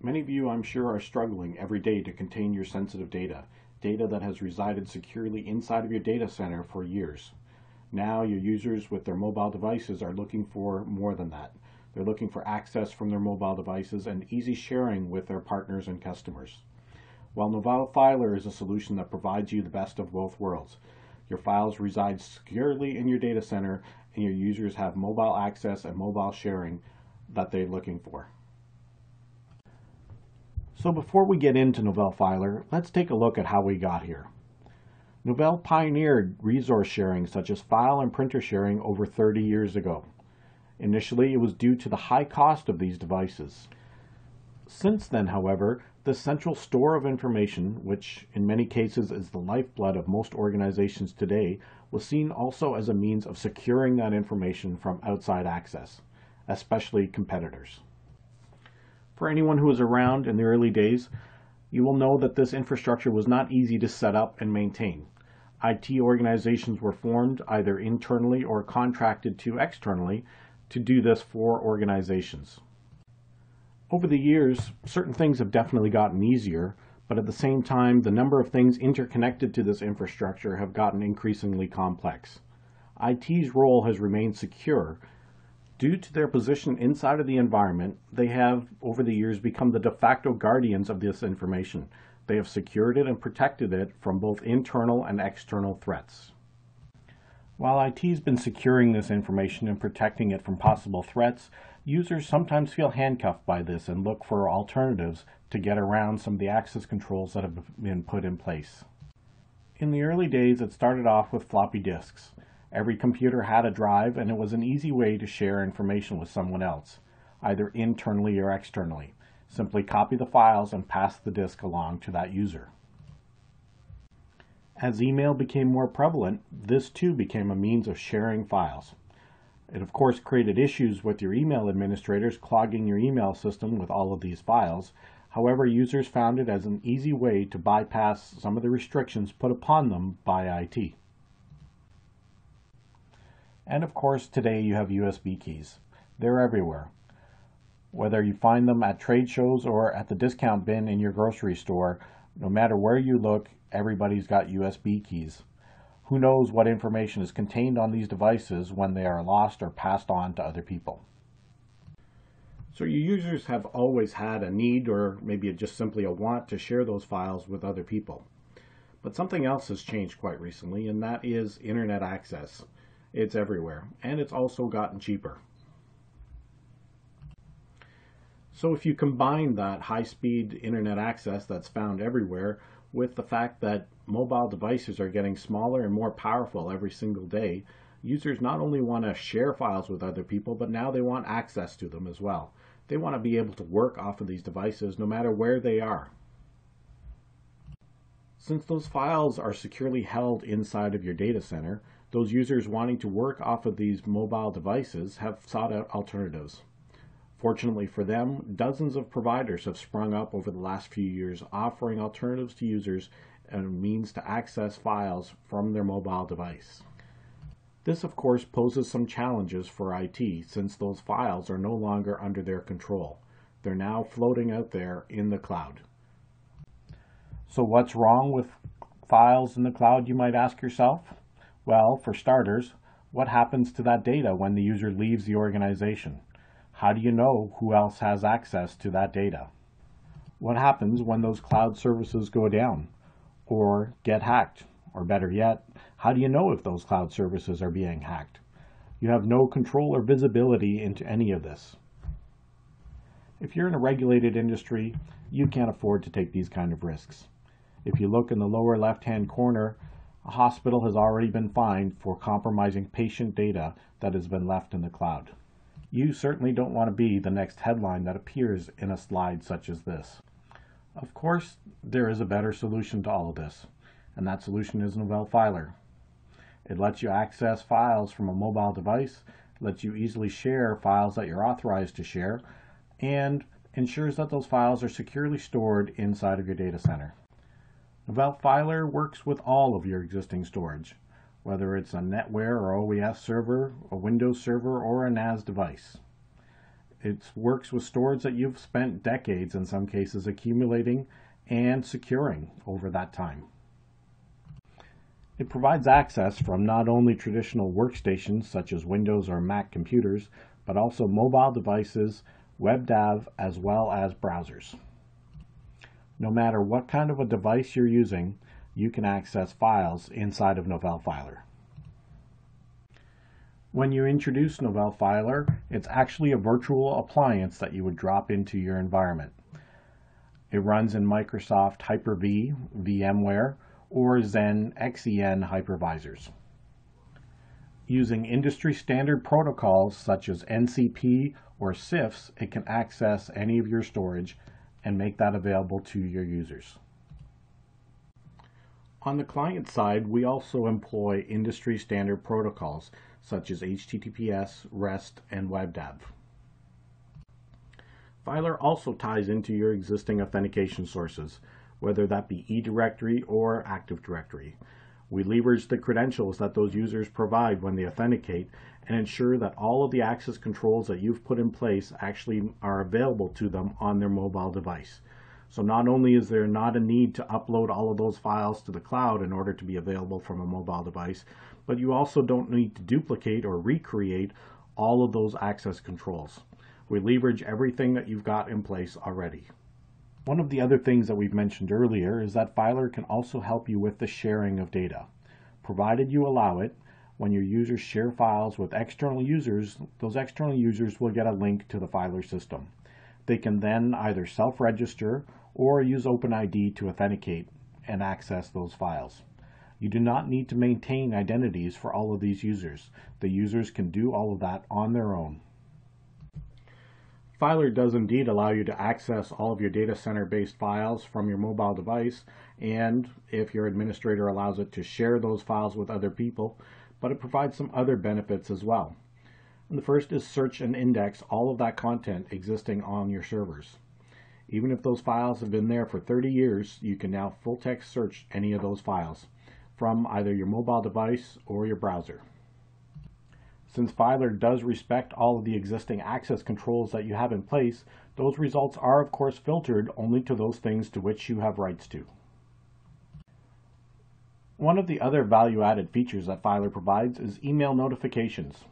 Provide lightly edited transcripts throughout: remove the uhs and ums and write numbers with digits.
Many of you, I'm sure, are struggling every day to contain your sensitive data, data that has resided securely inside of your data center for years. Now your users with their mobile devices are looking for more than that. They're looking for access from their mobile devices and easy sharing with their partners and customers. While Novell Filr is a solution that provides you the best of both worlds. Your files reside securely in your data center and your users have mobile access and mobile sharing that they're looking for. So before we get into Novell Filr, let's take a look at how we got here. Novell pioneered resource sharing such as file and printer sharing over 30 years ago. Initially, it was due to the high cost of these devices. Since then, however, the central store of information, which in many cases is the lifeblood of most organizations today, was seen also as a means of securing that information from outside access, especially competitors. For anyone who was around in the early days, you will know that this infrastructure was not easy to set up and maintain. IT organizations were formed either internally or contracted to externally to do this for organizations. Over the years, certain things have definitely gotten easier, but at the same time, the number of things interconnected to this infrastructure have gotten increasingly complex. IT's role has remained secure. Due to their position inside of the environment, they have, over the years, become the de facto guardians of this information. They have secured it and protected it from both internal and external threats. While IT's been securing this information and protecting it from possible threats, users sometimes feel handcuffed by this and look for alternatives to get around some of the access controls that have been put in place. In the early days, it started off with floppy disks. Every computer had a drive, and it was an easy way to share information with someone else, either internally or externally. Simply copy the files and pass the disk along to that user. As email became more prevalent, this too became a means of sharing files. It of course created issues with your email administrators clogging your email system with all of these files. However, users found it as an easy way to bypass some of the restrictions put upon them by IT. And of course, today you have USB keys. They're everywhere. Whether you find them at trade shows or at the discount bin in your grocery store, no matter where you look, everybody's got USB keys. Who knows what information is contained on these devices when they are lost or passed on to other people. So your users have always had a need, or maybe just simply a want, to share those files with other people. But something else has changed quite recently, and that is internet access. It's everywhere, and it's also gotten cheaper. So if you combine that high-speed internet access that's found everywhere with the fact that mobile devices are getting smaller and more powerful every single day, users not only want to share files with other people, but now they want access to them as well. They want to be able to work off of these devices no matter where they are. Since those files are securely held inside of your data center, those users wanting to work off of these mobile devices have sought out alternatives. Fortunately for them, dozens of providers have sprung up over the last few years offering alternatives to users and a means to access files from their mobile device. This of course poses some challenges for IT since those files are no longer under their control. They're now floating out there in the cloud. So what's wrong with files in the cloud, you might ask yourself? Well, for starters, what happens to that data when the user leaves the organization? How do you know who else has access to that data? What happens when those cloud services go down or get hacked? Or better yet, how do you know if those cloud services are being hacked? You have no control or visibility into any of this. If you're in a regulated industry, you can't afford to take these kind of risks. If you look in the lower left-hand corner, a hospital has already been fined for compromising patient data that has been left in the cloud. You certainly don't want to be the next headline that appears in a slide such as this. Of course, there is a better solution to all of this, and that solution is Novell Filr. It lets you access files from a mobile device, lets you easily share files that you're authorized to share, and ensures that those files are securely stored inside of your data center. Novell Filr works with all of your existing storage, whether it's a NetWare or OES server, a Windows server, or a NAS device. It works with storage that you've spent decades, in some cases, accumulating and securing over that time. It provides access from not only traditional workstations such as Windows or Mac computers, but also mobile devices, WebDAV, as well as browsers. No matter what kind of a device you're using, you can access files inside of Novell Filr. When you introduce Novell Filr, it's actually a virtual appliance that you would drop into your environment. It runs in Microsoft Hyper-V, VMware, or Xen XEN hypervisors. Using industry standard protocols such as NCP or CIFS, it can access any of your storage and make that available to your users. On the client side, we also employ industry standard protocols such as HTTPS, REST, and WebDAV. Filr also ties into your existing authentication sources, whether that be eDirectory or Active Directory. We leverage the credentials that those users provide when they authenticate and ensure that all of the access controls that you've put in place actually are available to them on their mobile device. So not only is there not a need to upload all of those files to the cloud in order to be available from a mobile device, but you also don't need to duplicate or recreate all of those access controls. We leverage everything that you've got in place already. One of the other things that we've mentioned earlier is that Filr can also help you with the sharing of data. Provided you allow it, when your users share files with external users, those external users will get a link to the Filr system. They can then either self-register or use OpenID to authenticate and access those files. You do not need to maintain identities for all of these users. The users can do all of that on their own. Filr does indeed allow you to access all of your data center based files from your mobile device, and if your administrator allows it, to share those files with other people, but it provides some other benefits as well. And the first is search and index all of that content existing on your servers. Even if those files have been there for 30 years, you can now full text search any of those files from either your mobile device or your browser. Since Filr does respect all of the existing access controls that you have in place, those results are of course filtered only to those things to which you have rights to. One of the other value-added features that Filr provides is email notifications.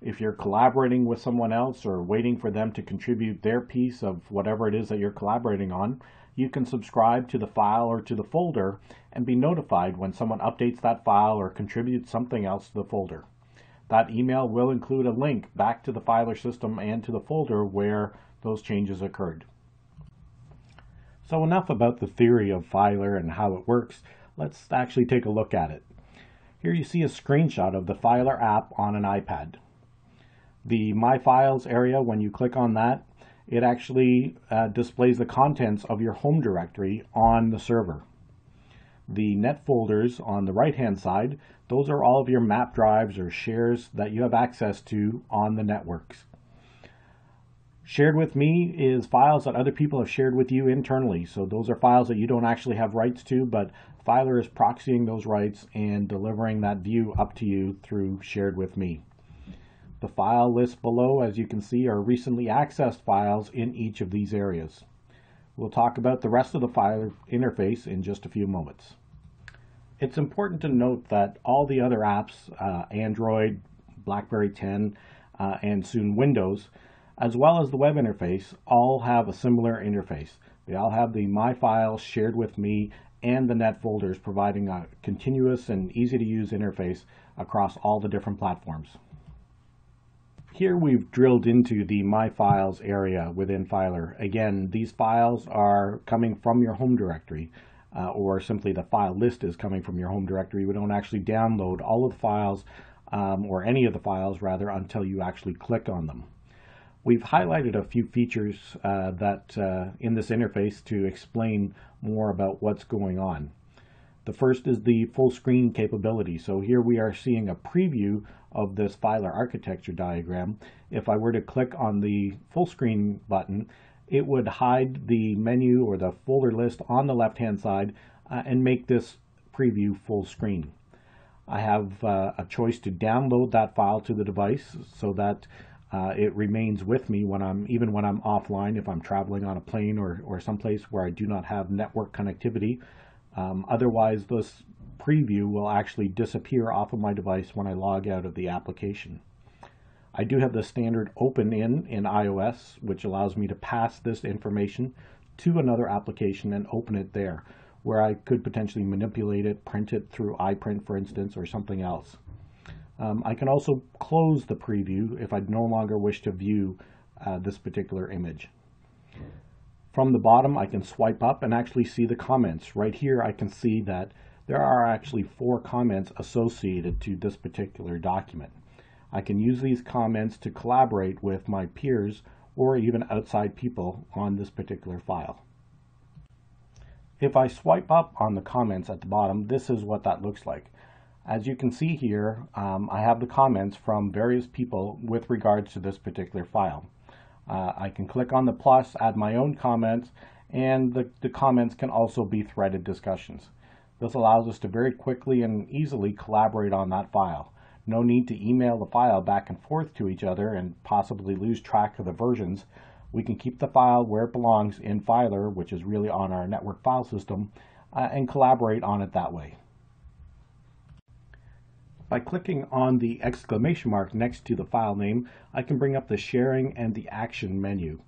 If you're collaborating with someone else or waiting for them to contribute their piece of whatever it is that you're collaborating on, you can subscribe to the file or to the folder and be notified when someone updates that file or contributes something else to the folder. That email will include a link back to the Filr system and to the folder where those changes occurred. So enough about the theory of Filr and how it works. Let's actually take a look at it. Here you see a screenshot of the Filr app on an iPad. The My Files area, when you click on that, it actually displays the contents of your home directory on the server. The net folders on the right-hand side, those are all of your map drives or shares that you have access to on the networks. Shared with me is files that other people have shared with you internally. So those are files that you don't actually have rights to, but Filr is proxying those rights and delivering that view up to you through shared with me. The file lists below, as you can see, are recently accessed files in each of these areas. We'll talk about the rest of the Filr interface in just a few moments. It's important to note that all the other apps, Android, BlackBerry 10, and soon Windows, as well as the web interface, all have a similar interface. They all have the My Files, Shared with Me, and the net folders, providing a continuous and easy to use interface across all the different platforms. Here we've drilled into the My Files area within Filr. Again, these files are coming from your home directory, or simply the file list is coming from your home directory. We don't actually download all of the files, or any of the files rather, until you actually click on them. We've highlighted a few features in this interface to explain more about what's going on. The first is the full screen capability. So here we are seeing a preview of this Filr architecture diagram. If I were to click on the full screen button, it would hide the menu or the folder list on the left-hand side and make this preview full screen. I have a choice to download that file to the device so that It remains with me even when I'm offline, if I'm traveling on a plane or someplace where I do not have network connectivity. Otherwise, this preview will actually disappear off of my device when I log out of the application. I do have the standard open in iOS, which allows me to pass this information to another application and open it there, where I could potentially manipulate it, print it through iPrint, for instance, or something else. I can also close the preview if I no longer wish to view this particular image. From the bottom, I can swipe up and actually see the comments. Right here, I can see that there are actually 4 comments associated to this particular document. I can use these comments to collaborate with my peers or even outside people on this particular file. If I swipe up on the comments at the bottom, this is what that looks like. As you can see here, I have the comments from various people with regards to this particular file. I can click on the plus, add my own comments, and the comments can also be threaded discussions. This allows us to very quickly and easily collaborate on that file. No need to email the file back and forth to each other and possibly lose track of the versions. We can keep the file where it belongs in Filr, which is really on our network file system, and collaborate on it that way. By clicking on the exclamation mark next to the file name, I can bring up the sharing and the action menu.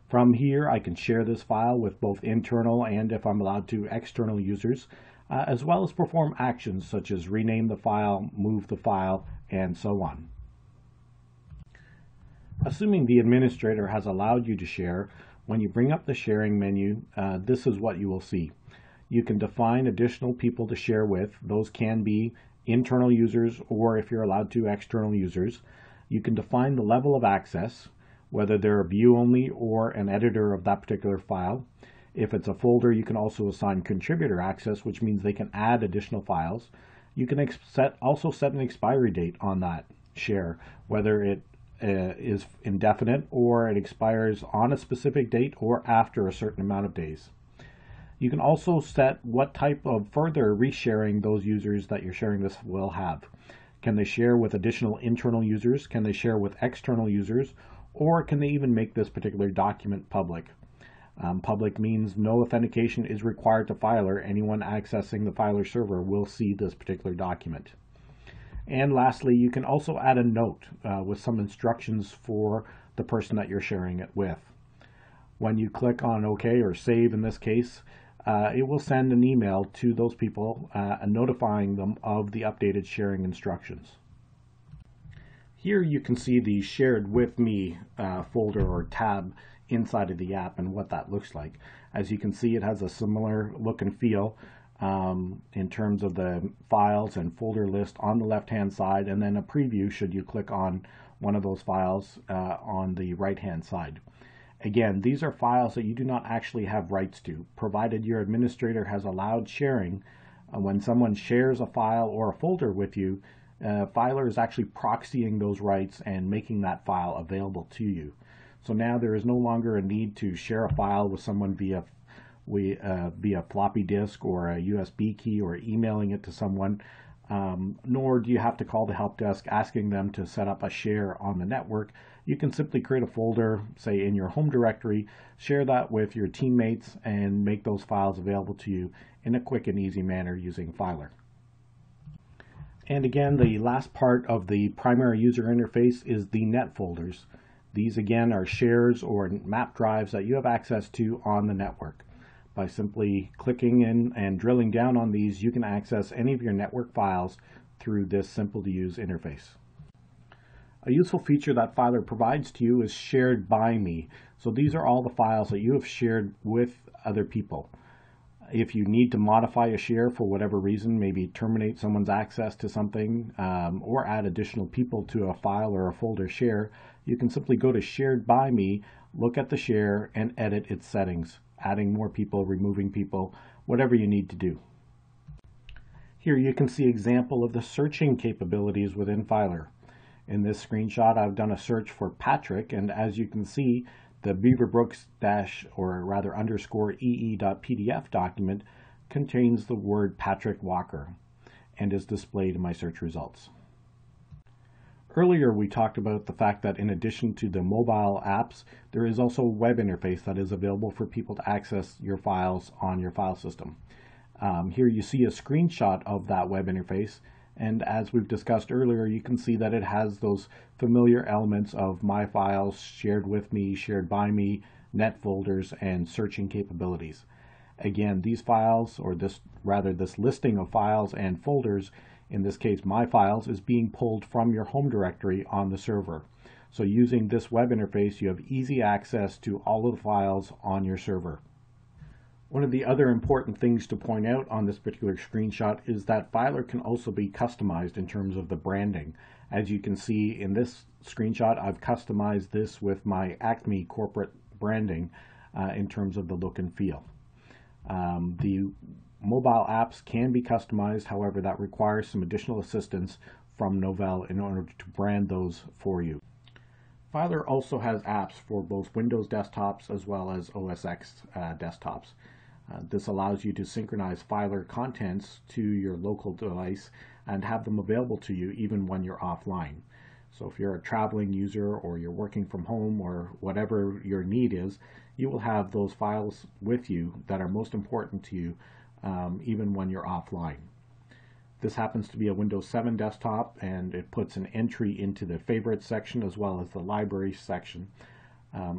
From here, I can share this file with both internal and, if I'm allowed to, external users, as well as perform actions such as rename the file, move the file, and so on. Assuming the administrator has allowed you to share, when you bring up the sharing menu, this is what you will see. You can define additional people to share with. Those can be internal users, or if you're allowed to, external users. You can define the level of access, whether they're a view only or an editor of that particular file. If it's a folder, you can also assign contributor access, which means they can add additional files. You can also set an expiry date on that share, whether it is indefinite or it expires on a specific date or after a certain amount of days. You can also set what type of further resharing those users that you're sharing this will have. Can they share with additional internal users? Can they share with external users? Or can they even make this particular document public? Public means no authentication is required to Filr. Anyone accessing the Filr server will see this particular document. And lastly, you can also add a note with some instructions for the person that you're sharing it with. When you click on OK or save in this case, it will send an email to those people notifying them of the updated sharing instructions. Here you can see the shared with me folder or tab inside of the app and what that looks like. As you can see, it has a similar look and feel in terms of the files and folder list on the left hand side, and then a preview should you click on one of those files on the right hand side. Again, these are files that you do not actually have rights to, provided your administrator has allowed sharing. When someone shares a file or a folder with you, Filr is actually proxying those rights and making that file available to you. So now there is no longer a need to share a file with someone via floppy disk or a USB key or emailing it to someone, nor do you have to call the help desk asking them to set up a share on the network. You can simply create a folder, say in your home directory, share that with your teammates, and make those files available to you in a quick and easy manner using Filr. And again, the last part of the primary user interface is the net folders. These again are shares or map drives that you have access to on the network. By simply clicking in and drilling down on these, you can access any of your network files through this simple to use interface. A useful feature that Filr provides to you is shared by me. So these are all the files that you have shared with other people. If you need to modify a share for whatever reason, maybe terminate someone's access to something or add additional people to a file or a folder share, you can simply go to Shared by Me, look at the share, and edit its settings, adding more people, removing people, whatever you need to do. Here you can see an example of the searching capabilities within Filr. In this screenshot, I've done a search for Patrick, and as you can see, the beaverbrooks-_ee.pdf document contains the word Patrick Walker and is displayed in my search results. Earlier, we talked about the fact that in addition to the mobile apps, there is also a web interface that is available for people to access your files on your file system. Here you see a screenshot of that web interface, and as we've discussed earlier, you can see that it has those familiar elements of My Files, Shared With Me, Shared By Me, Net Folders, and searching capabilities. Again, these files, or this listing of files and folders, in this case My Files, is being pulled from your home directory on the server. So using this web interface, you have easy access to all of the files on your server. One of the other important things to point out on this particular screenshot is that Filr can also be customized in terms of the branding. As you can see in this screenshot, I've customized this with my Acme corporate branding in terms of the look and feel. The mobile apps can be customized, however, that requires some additional assistance from Novell in order to brand those for you. Filr also has apps for both Windows desktops as well as OS X desktops. This allows you to synchronize Filr contents to your local device and have them available to you even when you're offline. So if you're a traveling user or you're working from home or whatever your need is, you will have those files with you that are most important to you even when you're offline. This happens to be a Windows 7 desktop, and it puts an entry into the favorites section as well as the library section.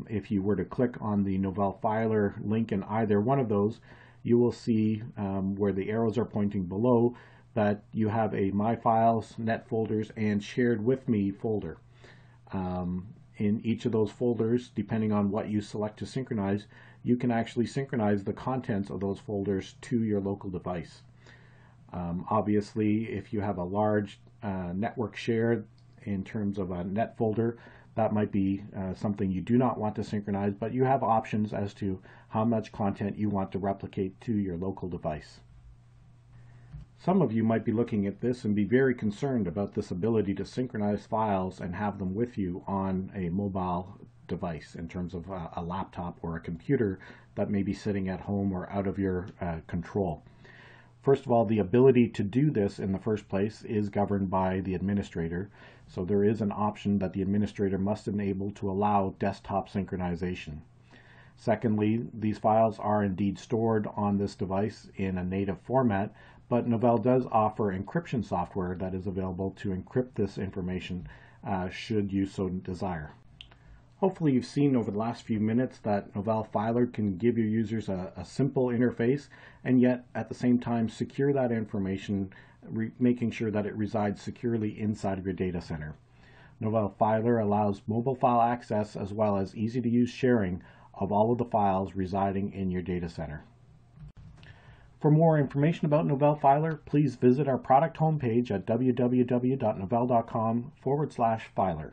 If you were to click on the Novell Filr link in either one of those, you will see where the arrows are pointing below that you have a My Files, Net Folders, and Shared With Me folder. In each of those folders, depending on what you select to synchronize, you can actually synchronize the contents of those folders to your local device. Obviously, if you have a large network share in terms of a net folder, that might be something you do not want to synchronize, but you have options as to how much content you want to replicate to your local device. Some of you might be looking at this and be very concerned about this ability to synchronize files and have them with you on a mobile device in terms of a laptop or a computer that may be sitting at home or out of your control. First of all, the ability to do this in the first place is governed by the administrator. So there is an option that the administrator must enable to allow desktop synchronization. Secondly, these files are indeed stored on this device in a native format, but Novell does offer encryption software that is available to encrypt this information should you so desire. Hopefully you've seen over the last few minutes that Novell Filr can give your users a simple interface and yet at the same time secure that information, making sure that it resides securely inside of your data center. Novell Filr allows mobile file access as well as easy to use sharing of all of the files residing in your data center. For more information about Novell Filr, please visit our product homepage at www.novell.com/Filr.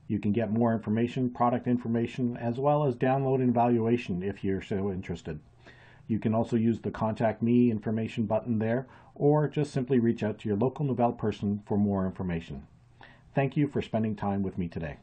You can get more information, product information, as well as download and evaluation if you're so interested. You can also use the Contact Me information button there, or just simply reach out to your local Novell person for more information. Thank you for spending time with me today.